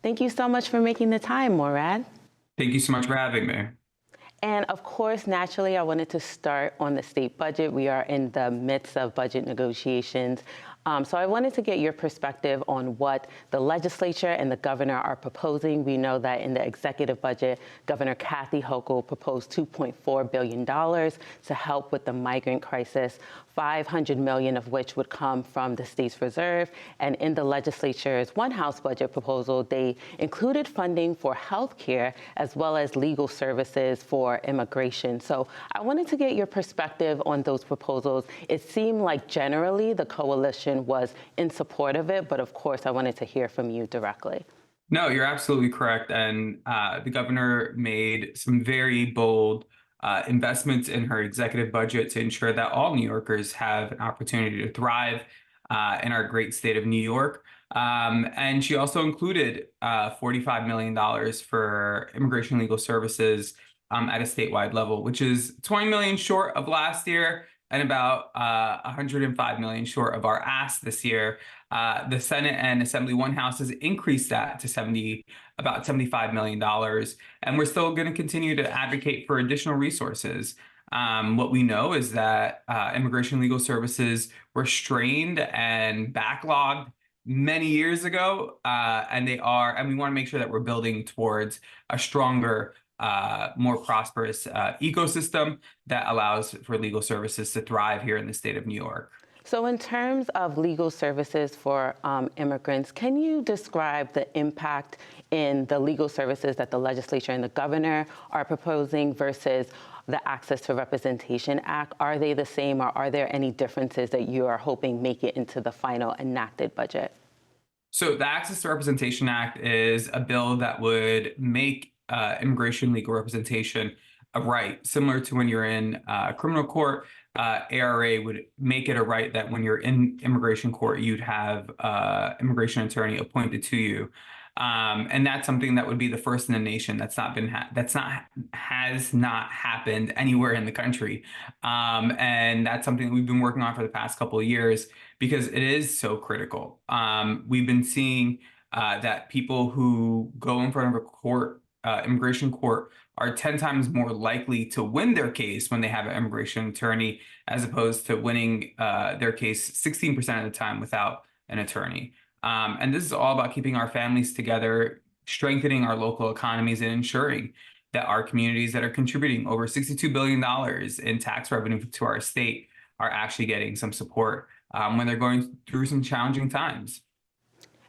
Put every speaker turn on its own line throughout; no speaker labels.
Thank you so much for making the time, Murad.
Thank you so much for having me.
And of course, naturally, I wanted to start on the state budget. We are in the midst of budget negotiations. So I wanted to get your perspective on what the legislature and the governor are proposing. We know that in the executive budget, Governor Kathy Hochul proposed $2.4 billion to help with the migrant crisis, 500 million of which would come from the state's reserve. And in the legislature's One House budget proposal, they included funding for health care as well as legal services for immigration. So I wanted to get your perspective on those proposals. It seemed like generally the coalition was in support of it, but of course I wanted to hear from you directly.
No, you're absolutely correct. And the governor made some very bold investments in her executive budget to ensure that all New Yorkers have an opportunity to thrive in our great state of New York. And she also included $45 million for immigration legal services at a statewide level, which is 20 million short of last year and about 105 million short of our ask this year. The Senate and Assembly One House has increased that to about $75 million. And we're still going to continue to advocate for additional resources. What we know is that immigration legal services were strained and backlogged many years ago, and we want to make sure that we're building towards a stronger, more prosperous ecosystem that allows for legal services to thrive here in the state of New York.
So in terms of legal services for immigrants, can you describe the impact in the legal services that the legislature and the governor are proposing versus the Access to Representation Act? Are they the same, or are there any differences that you are hoping make it into the final enacted budget?
So the Access to Representation Act is a bill that would make immigration legal representation a right, similar to when you're in criminal court. ARA would make it a right that when you're in immigration court, you'd have immigration attorney appointed to you. And that's something that would be the first in the nation. Has not happened anywhere in the country. And that's something we've been working on for the past couple of years because it is so critical. We've been seeing that people who go in front of a court, immigration court, are 10 times more likely to win their case when they have an immigration attorney, as opposed to winning their case 16% of the time without an attorney. And this is all about keeping our families together, strengthening our local economies, and ensuring that our communities that are contributing over $62 billion in tax revenue to our state are actually getting some support when they're going through some challenging times.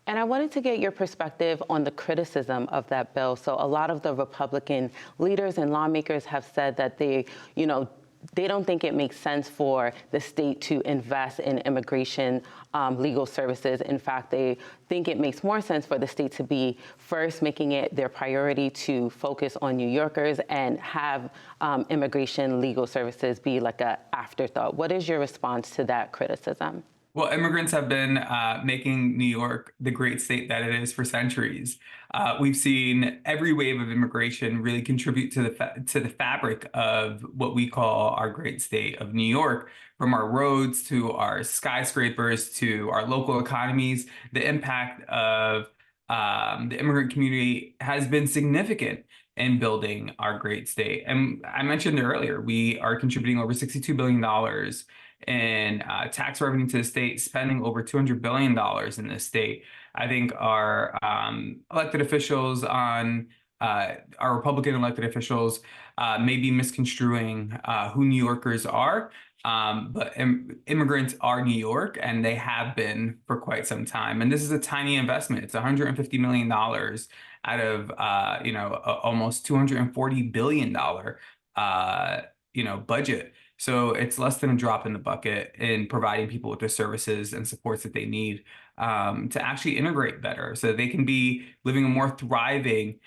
And I wanted to get your perspective on the criticism of that bill. So a lot of the Republican leaders and lawmakers have said that they don't think it makes sense for the state to invest in immigration legal services. In fact, they think it makes more sense for the state to be first making it their priority to focus on New Yorkers and have immigration legal services be like an afterthought. What is your response to that criticism?
Well, immigrants have been making New York the great state that it is for centuries. We've seen every wave of immigration really contribute to the fabric of what we call our great state of New York, from our roads to our skyscrapers to our local economies. The impact of the immigrant community has been significant in building our great state. And I mentioned earlier, we are contributing over $62 billion in tax revenue to the state, spending over $200 billion in this state. I think our elected officials our Republican elected officials may be misconstruing who New Yorkers are. But immigrants are New York, and they have been for quite some time. And this is a tiny investment. It's $150 million out of almost $240 billion budget. So it's less than a drop in the bucket in providing people with the services and supports that they need to actually integrate better, so they can be living a more thriving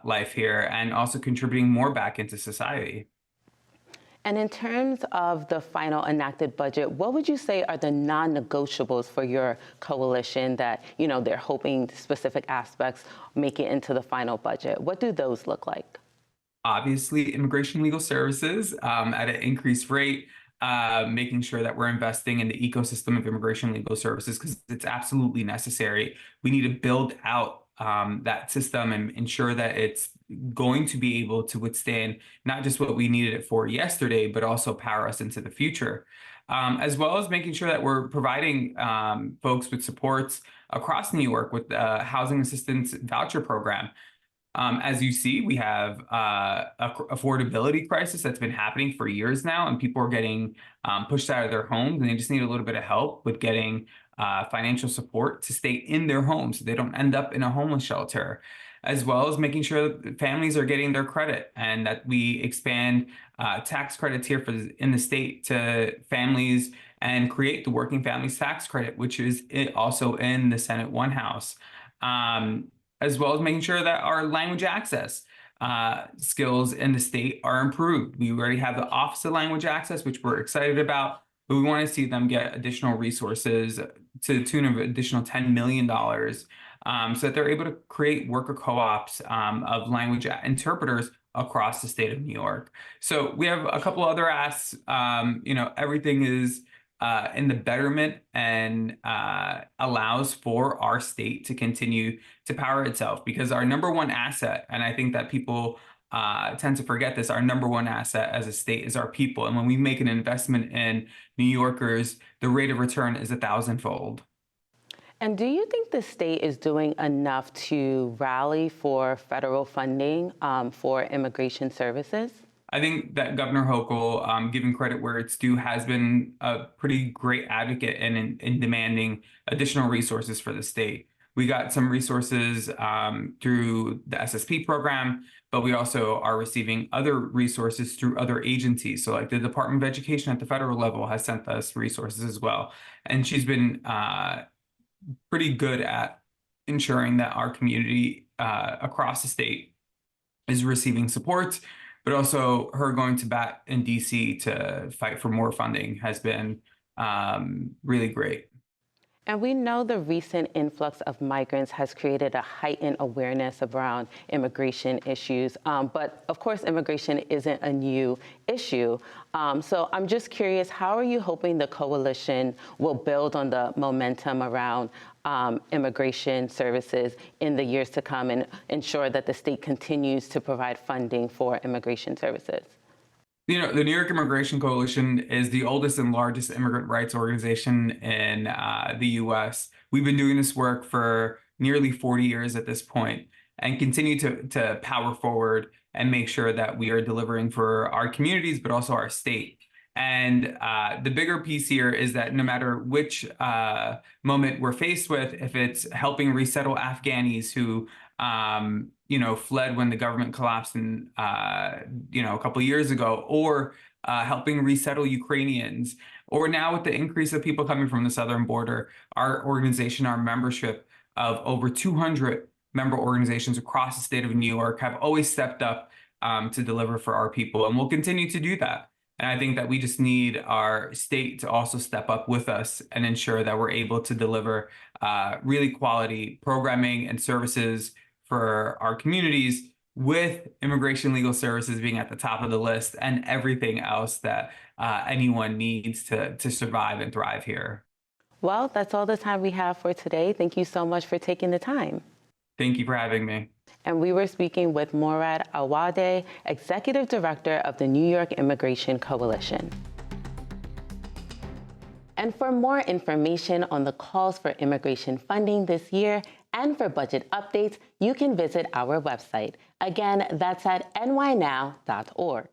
life here and also contributing more back into society.
And in terms of the final enacted budget, what would you say are the non-negotiables for your coalition that, they're hoping specific aspects make it into the final budget? What do those look like?
Obviously, immigration legal services at an increased rate, making sure that we're investing in the ecosystem of immigration legal services because it's absolutely necessary. We need to build out that system and ensure that it's going to be able to withstand not just what we needed it for yesterday, but also power us into the future. As well as making sure that we're providing folks with supports across New York with the housing assistance voucher program. As you see, we have a affordability crisis that's been happening for years now, and people are getting pushed out of their homes, and they just need a little bit of help with getting financial support to stay in their homes so they don't end up in a homeless shelter, as well as making sure that families are getting their credit and that we expand tax credits here in the state to families and create the working families tax credit, which is also in the Senate One House. As well as making sure that our language access skills in the state are improved. We already have the Office of Language Access, which we're excited about, but we want to see them get additional resources to the tune of additional $10 million so that they're able to create worker co-ops of language interpreters across the state of New York. So we have a couple other asks. Everything is in the betterment and allows for our state to continue to power itself, because our number one asset, and I think that people tend to forget this, our number one asset as a state is our people. And when we make an investment in New Yorkers, the rate of return is 1,000-fold.
And do you think the state is doing enough to rally for federal funding for immigration services?
I think that Governor Hochul, given credit where it's due, has been a pretty great advocate in demanding additional resources for the state. We got some resources through the SSP program, but we also are receiving other resources through other agencies. So like the Department of Education at the federal level has sent us resources as well. And she's been pretty good at ensuring that our community across the state is receiving support. But also her going to bat in DC to fight for more funding has been really great.
And we know the recent influx of migrants has created a heightened awareness around immigration issues. But of course, immigration isn't a new issue. So I'm just curious, how are you hoping the coalition will build on the momentum around immigration services in the years to come and ensure that the state continues to provide funding for immigration services?
The New York Immigration Coalition is the oldest and largest immigrant rights organization in the U.S. We've been doing this work for nearly 40 years at this point and continue to power forward and make sure that we are delivering for our communities, but also our state. And the bigger piece here is that no matter which moment we're faced with, if it's helping resettle Afghanis who fled when the government collapsed a couple of years ago, or helping resettle Ukrainians, or now with the increase of people coming from the southern border, our organization, our membership of over 200 member organizations across the state of New York have always stepped up to deliver for our people, and we'll continue to do that. And I think that we just need our state to also step up with us and ensure that we're able to deliver really quality programming and services for our communities, with immigration legal services being at the top of the list and everything else that anyone needs to survive and thrive here.
Well, that's all the time we have for today. Thank you so much for taking the time.
Thank you for having me.
And we were speaking with Murad Awawdeh, Executive Director of the New York Immigration Coalition. And for more information on the calls for immigration funding this year and for budget updates, you can visit our website. Again, that's at nynow.org.